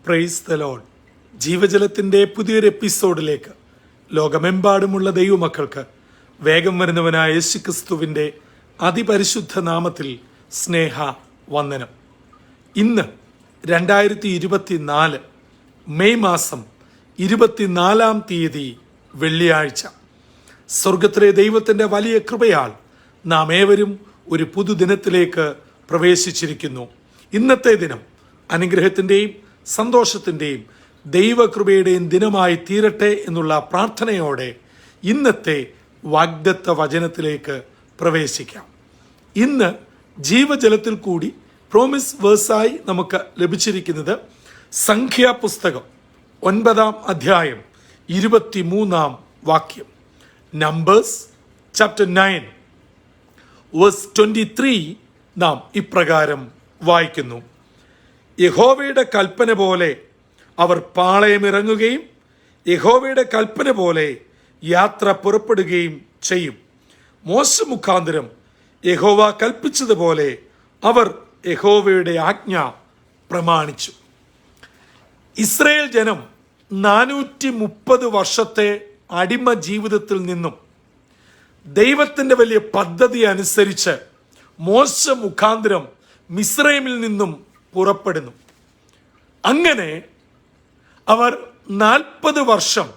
Praise the Lord. ജീവജലത്തിൻ്റെ പുതിയൊരു എപ്പിസോഡിലേക്ക് ലോകമെമ്പാടുമുള്ള ദൈവമക്കൾക്ക് വേഗം വരുന്നവനായ യേശുക്രിസ്തുവിൻ്റെ അതിപരിശുദ്ധ നാമത്തിൽ സ്നേഹ വന്ദനം. ഇന്ന് 2024 മെയ് മാസം 24-ാം തീയതി വെള്ളിയാഴ്ച. സ്വർഗത്തിലെ ദൈവത്തിൻ്റെ വലിയ കൃപയാൽ നാം ഏവരും ഒരു പുതുദിനത്തിലേക്ക് പ്രവേശിച്ചിരിക്കുന്നു. ഇന്നത്തെ ദിനം അനുഗ്രഹത്തിൻ്റെയും സന്തോഷത്തിൻ്റെയും ദൈവകൃപയുടെയും ദിനമായി തീരട്ടെ എന്നുള്ള പ്രാർത്ഥനയോടെ ഇന്നത്തെ വാഗ്ദത്ത വചനത്തിലേക്ക് പ്രവേശിക്കാം. ഇന്ന് ജീവജലത്തിൽ കൂടി പ്രോമിസ് വേഴ്സായി നമുക്ക് ലഭിച്ചിരിക്കുന്നത് സംഖ്യാപുസ്തകം 9-ാം അധ്യായം 23-ാം വാക്യം. നമ്പേഴ്സ് ചാപ്റ്റർ 9 വേഴ്സ് 23 നാം ഇപ്രകാരം വായിക്കുന്നു: യഹോവയുടെ കൽപ്പന പോലെ അവർ പാളയമിറങ്ങുകയും യഹോവയുടെ കൽപ്പന പോലെ യാത്ര പുറപ്പെടുകയും ചെയ്യും. മോശ മുഖാന്തരം യഹോവ കൽപ്പിച്ചതുപോലെ അവർ യഹോവയുടെ ആജ്ഞ പ്രമാണിച്ചു. ഇസ്രായേൽ ജനം 430 വർഷത്തെ അടിമ ജീവിതത്തിൽ നിന്നും ദൈവത്തിൻ്റെ വലിയ പദ്ധതി അനുസരിച്ച് മോശ മുഖാന്തരം മിസ്രൈമിൽ നിന്നും പുറപ്പെടുന്നു. അങ്ങനെ അവർ 40 വർഷം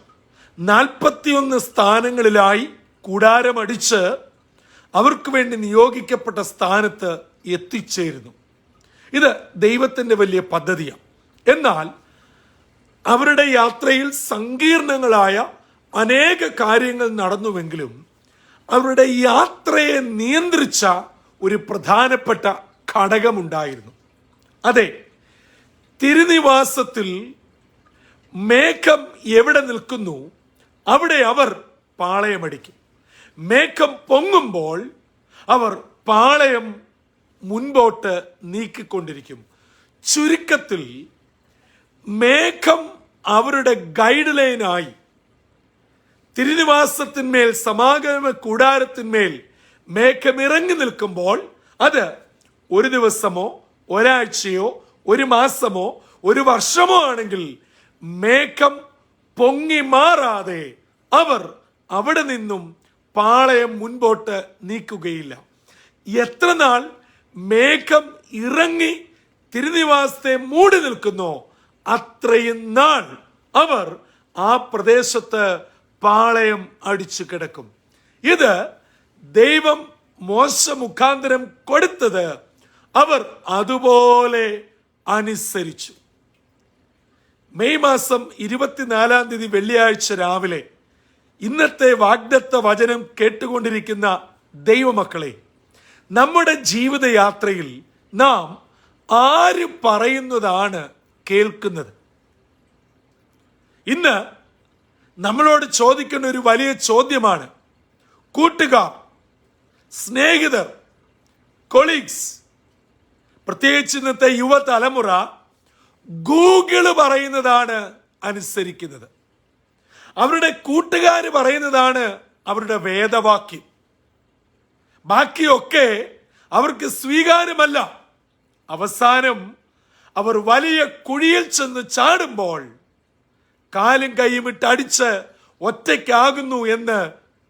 41 സ്ഥാനങ്ങളിലായി കൂടാരമടിച്ച് അവർക്ക് വേണ്ടി നിയോഗിക്കപ്പെട്ട സ്ഥാനത്ത് എത്തിച്ചേരുന്നു. ഇത് ദൈവത്തിൻ്റെ വലിയ പദ്ധതിയാണ്. എന്നാൽ അവരുടെ യാത്രയിൽ സങ്കീർണങ്ങളായ അനേക കാര്യങ്ങൾ നടന്നുവെങ്കിലും അവരുടെ യാത്രയെ നിയന്ത്രിച്ച ഒരു പ്രധാനപ്പെട്ട ഘടകമുണ്ടായിരുന്നു. അതെ, തിരുനിവാസത്തിൽ മേഘം എവിടെ നിൽക്കുന്നു അവിടെ അവർ പാളയമടിക്കും. മേഘം പൊങ്ങുമ്പോൾ അവർ പാളയം മുൻപോട്ട് നീക്കിക്കൊണ്ടിരിക്കും. ചുരുക്കത്തിൽ മേഘം അവരുടെ ഗൈഡ് ലൈനായി തിരുനിവാസത്തിന്മേൽ, സമാഗമ കൂടാരത്തിന്മേൽ മേഘം ഇറങ്ങി നിൽക്കുമ്പോൾ അത് ഒരു ദിവസമോ ഒരാഴ്ചയോ ഒരു മാസമോ ഒരു വർഷമോ ആണെങ്കിൽ മേഘം പൊങ്ങി മാറാതെ അവർ അവിടെ നിന്നും പാളയം മുൻപോട്ട് നീക്കുകയില്ല. എത്ര നാൾ മേഘം ഇറങ്ങി തിരുനിവാസത്തെ മൂടി നിൽക്കുന്നോ അത്രയും നാൾ അവർ ആ പ്രദേശത്ത് പാളയം അടിച്ചു കിടക്കും. ഇത് ദൈവം മോശ മുഖാന്തരം കൊടുത്തത് അവർ അതുപോലെ അനുസരിച്ചു. മെയ് മാസം 24-ാം തീയതി വെള്ളിയാഴ്ച രാവിലെ ഇന്നത്തെ വാഗ്ദത്ത വചനം കേട്ടുകൊണ്ടിരിക്കുന്ന ദൈവമക്കളെ, നമ്മുടെ ജീവിതയാത്രയിൽ നാം ആര് പറയുന്നതാണ് കേൾക്കുന്നത്? ഇന്ന് നമ്മളോട് ചോദിക്കുന്ന ഒരു വലിയ ചോദ്യമാണ്. കൂട്ടുകാർ, സ്നേഹിതർ, കൊളീഗ്സ്, പ്രത്യേകിച്ച് ഇന്നത്തെ യുവതലമുറ ഗൂഗിള് പറയുന്നതാണ് അനുസരിക്കുന്നത്. അവരുടെ കൂട്ടുകാർ പറയുന്നതാണ് അവരുടെ വേദവാക്യം. ബാക്കിയൊക്കെ അവർക്ക് സ്വീകാര്യമല്ല. അവസാനം അവർ വലിയ കുഴിയിൽ ചെന്ന് ചാടുമ്പോൾ കാലും കൈയും ഇട്ടടിച്ച് ഒറ്റയ്ക്കാകുന്നു എന്ന്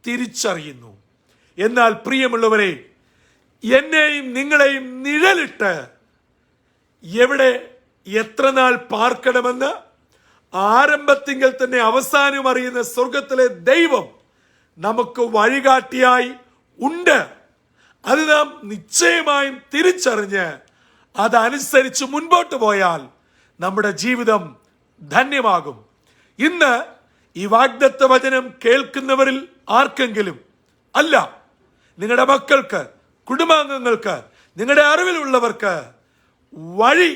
തിരിച്ചറിയുന്നു. എന്നാൽ പ്രിയമുള്ളവരെ, എന്നെയും നിങ്ങളെയും നിഴലിട്ട് എവിടെ എത്ര നാൾ പാർക്കണമെന്ന് ആരംഭത്തിങ്കിൽ തന്നെ അവസാനം അറിയുന്ന സ്വർഗത്തിലെ ദൈവം നമുക്ക് വഴികാട്ടിയായി ഉണ്ട്. അത് നാം നിശ്ചയമായും തിരിച്ചറിഞ്ഞ് അതനുസരിച്ച് മുൻപോട്ട് പോയാൽ നമ്മുടെ ജീവിതം ധന്യമാകും. ഇന്ന് ഈ വാഗ്ദത്ത വചനം കേൾക്കുന്നവരിൽ ആർക്കെങ്കിലും, അല്ല നിങ്ങളുടെ മക്കൾക്ക്, കുടുംബാംഗങ്ങൾക്ക്, നിങ്ങളുടെ അറിവിലുള്ളവർക്ക് വഴി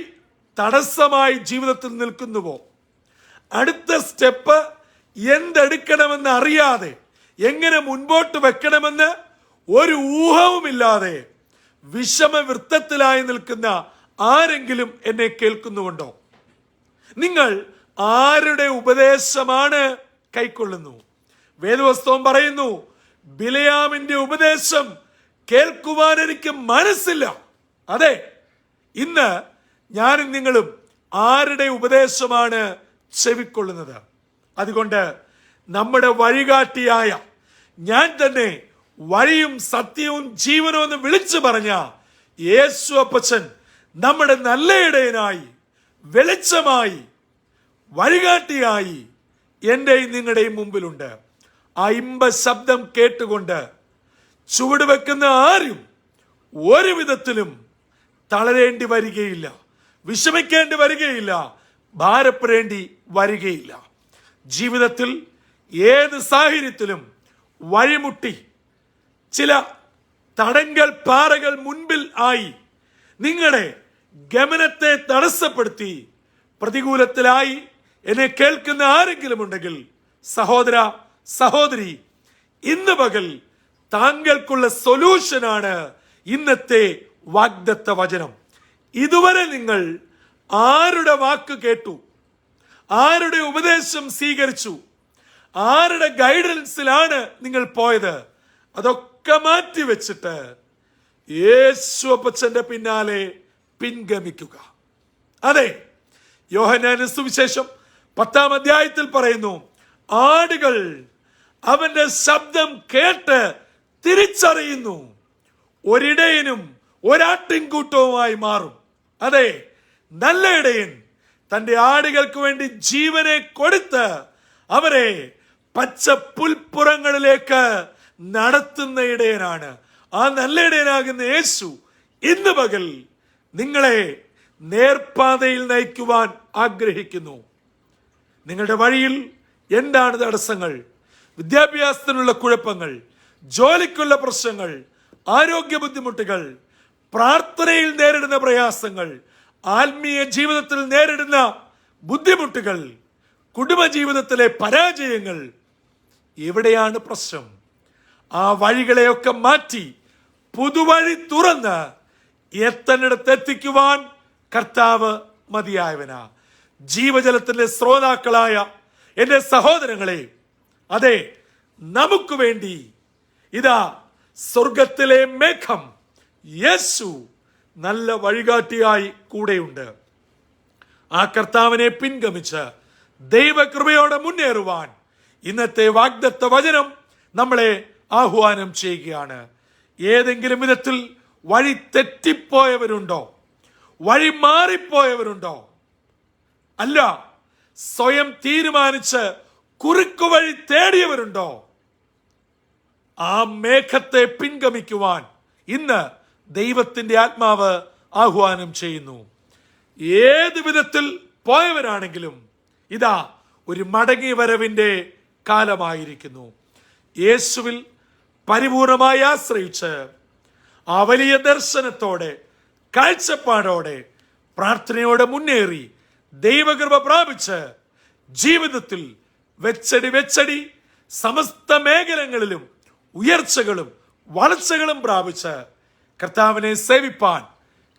തടസ്സമായി ജീവിതത്തിൽ നിൽക്കുന്നുവോ, അടുത്ത സ്റ്റെപ്പ് എന്തെടുക്കണമെന്ന് അറിയാതെ, എങ്ങനെ മുൻപോട്ട് വെക്കണമെന്ന് ഒരു ഊഹവുമില്ലാതെ വിഷമവൃത്തത്തിലായി നിൽക്കുന്ന ആരെങ്കിലും എന്നെ കേൾക്കുന്നുണ്ടോ? നിങ്ങൾ ആരുടെ ഉപദേശമാണ് കൈക്കൊള്ളുന്നു? വേദപുസ്തകം പറയുന്നു, ബിലയാമിന്റെ ഉപദേശം കേൾക്കുവാൻ എനിക്ക് മനസ്സില്ല. അതെ, ഇന്ന് ഞാനും നിങ്ങളും ആരുടെ ഉപദേശമാണ് ചെവിക്കൊള്ളുന്നത്? അതുകൊണ്ട് നമ്മുടെ വഴികാട്ടിയായ ഞാൻ തന്നെ വഴിയും സത്യവും ജീവനും എന്ന് വിളിച്ചു പറഞ്ഞ യേശു അപ്പച്ചൻ നമ്മുടെ നല്ല ഇടയനായി, വെളിച്ചമായി, വഴികാട്ടിയായി എന്റെയും നിങ്ങളുടെയും മുമ്പിലുണ്ട്. ആ ഇമ്പ ശബ്ദം കേട്ടുകൊണ്ട് ചുവടുവെക്കുന്ന ആരും ഒരു വിധത്തിലും തളരേണ്ടി വരികയില്ല, വിഷമിക്കേണ്ടി വരികയില്ല, ഭാരപ്പെടേണ്ടി വരികയില്ല. ജീവിതത്തിൽ ഏത് സാഹചര്യത്തിലും വഴിമുട്ടി ചില തടങ്കൽ പാറകൾ മുൻപിൽ ആയി നിങ്ങളുടെ ഗമനത്തെ തടസ്സപ്പെടുത്തി പ്രതികൂലത്തിലായി എന്നെ കേൾക്കുന്ന ആരെങ്കിലും ഉണ്ടെങ്കിൽ, സഹോദര സഹോദരി, ഇന്ന് പകൽ താങ്കൾക്കുള്ള സൊല്യൂഷനാണ് ഇന്നത്തെ വാഗ്ദത്ത വചനം. ഇതുവരെ നിങ്ങൾ ആരുടെ വാക്ക് കേട്ടു, ആരുടെ ഉപദേശം സ്വീകരിച്ചു, ആരുടെ ഗൈഡൻസിലാണ് നിങ്ങൾ പോയത്? അതൊക്കെ മാറ്റി വെച്ചിട്ട് യേശു അപ്പച്ചന്റെ പിന്നാലെ പിൻഗമിക്കുക. അതെ, യോഹന്നാന്റെ സുവിശേഷം 10-ാം അധ്യായത്തിൽ പറയുന്നു, ആടുകൾ അവന്റെ ശബ്ദം കേട്ട് തിരിച്ചറിയുന്നു, ഒരിടയനും ഒരാട്ടിൻകൂട്ടവുമായി മാറും. അതെ, നല്ല ഇടയൻ തന്റെ ആടുകൾക്ക് വേണ്ടി ജീവനെ കൊടുത്ത് അവരെ പച്ച പുൽപ്പുറങ്ങളിലേക്ക് നടത്തുന്ന ഇടയനാണ്. ആ നല്ല ഇടയനാകുന്ന യേശു ഇന്ന് പകൽ നിങ്ങളെ നേർപ്പാതയിൽ നയിക്കുവാൻ ആഗ്രഹിക്കുന്നു. നിങ്ങളുടെ വഴിയിൽ എന്താണ് തടസ്സങ്ങൾ? വിദ്യാഭ്യാസത്തിനുള്ള കുഴപ്പങ്ങൾ, ജോലിക്കുള്ള പ്രശ്നങ്ങൾ, ആരോഗ്യ ബുദ്ധിമുട്ടുകൾ, പ്രാർത്ഥനയിൽ നേരിടുന്ന പ്രയാസങ്ങൾ, ആത്മീയ ജീവിതത്തിൽ നേരിടുന്ന ബുദ്ധിമുട്ടുകൾ, കുടുംബജീവിതത്തിലെ പരാജയങ്ങൾ, എവിടെയാണ് പ്രശ്നം? ആ വഴികളെയൊക്കെ മാറ്റി പുതുവഴി തുറന്ന് എത്തേണ്ടിടത്തെത്തിക്കുവാൻ കർത്താവ് മതിയായവനാ. ജീവജലത്തിന്റെ ശ്രോതാക്കളായ എന്റെ സഹോദരങ്ങളെ, അതെ, നമുക്ക് വേണ്ടി ഇതാ സ്വർഗത്തിലെ മേഘം യേശു നല്ല വഴികാട്ടിയായി കൂടെയുണ്ട്. ആ കർത്താവിനെ പിൻഗമിച്ച് ദൈവകൃപയോടെ മുന്നേറുവാൻ ഇന്നത്തെ വാഗ്ദത്ത വചനം നമ്മളെ ആഹ്വാനം ചെയ്യുകയാണ്. ഏതെങ്കിലും വിധത്തിൽ വഴി തെറ്റിപ്പോയവരുണ്ടോ? വഴി മാറിപ്പോയവരുണ്ടോ? അല്ല, സ്വയം തീരുമാനിച്ച് കുറുക്കു വഴി തേടിയവരുണ്ടോ? ആ മേഘത്തെ പിൻഗമിക്കുവാൻ ഇന്ന് ദൈവത്തിന്റെ ആത്മാവ് ആഹ്വാനം ചെയ്യുന്നു. ഏത് വിധത്തിൽ പോയവരാണെങ്കിലും ഇതാ ഒരു മടങ്ങി വരവിന്റെ കാലമായിരിക്കുന്നു. യേശുവിൽ പരിപൂർണമായി ആശ്രയിച്ച് ആ വലിയ ദർശനത്തോടെ, കാഴ്ചപ്പാടോടെ, പ്രാർത്ഥനയോടെ മുന്നേറി ദൈവകൃപ പ്രാപിച്ച് ജീവിതത്തിൽ വെച്ചടി സമസ്ത മേഖലകളിലും ഉയർച്ചകളും വളർച്ചകളും പ്രാപിച്ച് കർത്താവിനെ സേവിപ്പാൻ,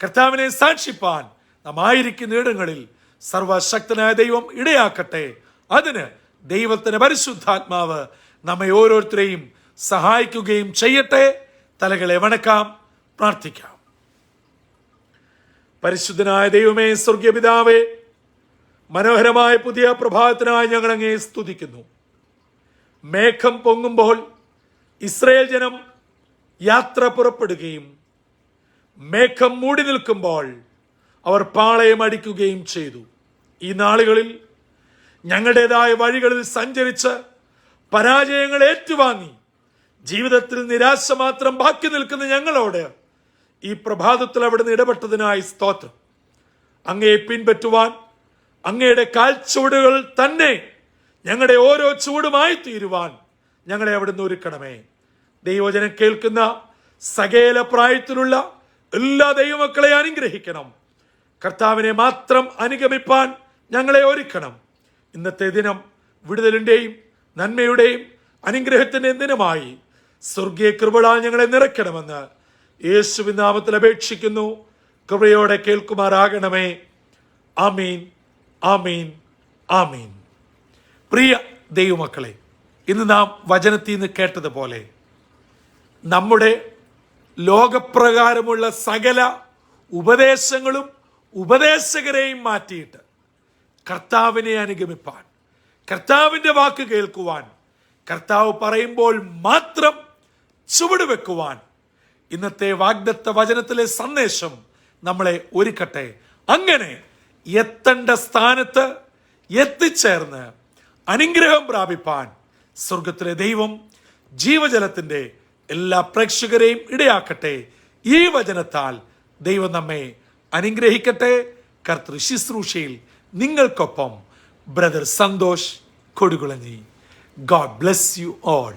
കർത്താവിനെ സാക്ഷിപ്പാൻ നാം ആയിരിക്കുന്ന ഇടങ്ങളിൽ സർവശക്തനായ ദൈവം ഇടയാക്കട്ടെ. അതിന് ദൈവത്തിന്റെ പരിശുദ്ധാത്മാവ് നമ്മെ ഓരോരുത്തരെയും സഹായിക്കുകയും ചെയ്യട്ടെ. തലകളെ വണക്കാം, പ്രാർത്ഥിക്കാം. പരിശുദ്ധനായ ദൈവമേ, സ്വർഗീയ പിതാവേ, മനോഹരമായ പുതിയ പ്രഭാതത്തിനായി ഞങ്ങൾ അങ്ങേ സ്തുതിക്കുന്നു. മേഘം പൊങ്ങുമ്പോൾ ഇസ്രായേൽ ജനം യാത്ര പുറപ്പെടുകയും മേഘം മൂടി നിൽക്കുമ്പോൾ അവർ പാളയം അടിക്കുകയും ചെയ്തു. ഈ നാളുകളിൽ ഞങ്ങളുടേതായ വഴികളിൽ സഞ്ചരിച്ച് പരാജയങ്ങൾ ഏറ്റുവാങ്ങി ജീവിതത്തിൽ നിരാശ മാത്രം ബാക്കി നിൽക്കുന്ന ഞങ്ങളോട് ഈ പ്രഭാതത്തിൽ അവിടുന്ന് ഇടപെട്ടതിനായി സ്തോത്രം. അങ്ങയെ പിൻപറ്റുവാൻ അങ്ങയുടെ കാൽച്ചുവടുകൾ തന്നെ ഞങ്ങളുടെ ഓരോ ചുവടുമായി തീരുവാൻ ഞങ്ങളെ അവിടുന്ന് ഒരുക്കണമേ. ദൈവവചനം കേൾക്കുന്ന സകല പ്രായത്തിലുള്ള എല്ലാ ദൈവമക്കളെ അനുഗ്രഹിക്കണം. കർത്താവിനെ മാത്രം അനുഗമിപ്പാൻ ഞങ്ങളെ ഒരുക്കണം. ഇന്നത്തെ ദിനം വിടുതലിന്റെയും നന്മയുടെയും അനുഗ്രഹത്തിന്റെ ദിനമായി സ്വർഗീയ കൃപകളാൽ ഞങ്ങളെ നിറയ്ക്കണമെന്ന് യേശുവിൻ നാമത്തിൽ അപേക്ഷിക്കുന്നു. കൃപയോടെ കേൾക്കുമാറാകണമേ. ആമീൻ, ആമീൻ, ആമീൻ. പ്രിയ ദൈവമക്കളെ, ഇന്ന് നാം വചനത്തിൽ നിന്ന് കേട്ടതുപോലെ നമ്മുടെ ലോകപ്രകാരമുള്ള സകല ഉപദേശങ്ങളും ഉപദേശകരെയും മാറ്റിയിട്ട് കർത്താവിനെ അനുഗമിപ്പാൻ, കർത്താവിൻ്റെ വാക്ക് കേൾക്കുവാൻ, കർത്താവ് പറയുമ്പോൾ മാത്രം ചുവട് വെക്കുവാൻ ഇന്നത്തെ വാഗ്ദത്ത വചനത്തിലെ സന്ദേശം നമ്മളെ ഒരുക്കട്ടെ. അങ്ങനെ എത്തേണ്ട സ്ഥാനത്ത് എത്തിച്ചേർന്ന് അനുഗ്രഹം പ്രാപിപ്പാൻ സ്വർഗത്തിലെ ദൈവം ജീവജലത്തിൻ്റെ എല്ലാ പ്രേക്ഷകരെയും ഇടയാക്കട്ടെ. ഈ വചനത്താൽ ദൈവം നമ്മെ അനുഗ്രഹിക്കട്ടെ. കർത്തൃ ശുശ്രൂഷയിൽ നിങ്ങൾക്കൊപ്പം brother Santhosh Kodukulanji. God bless you all.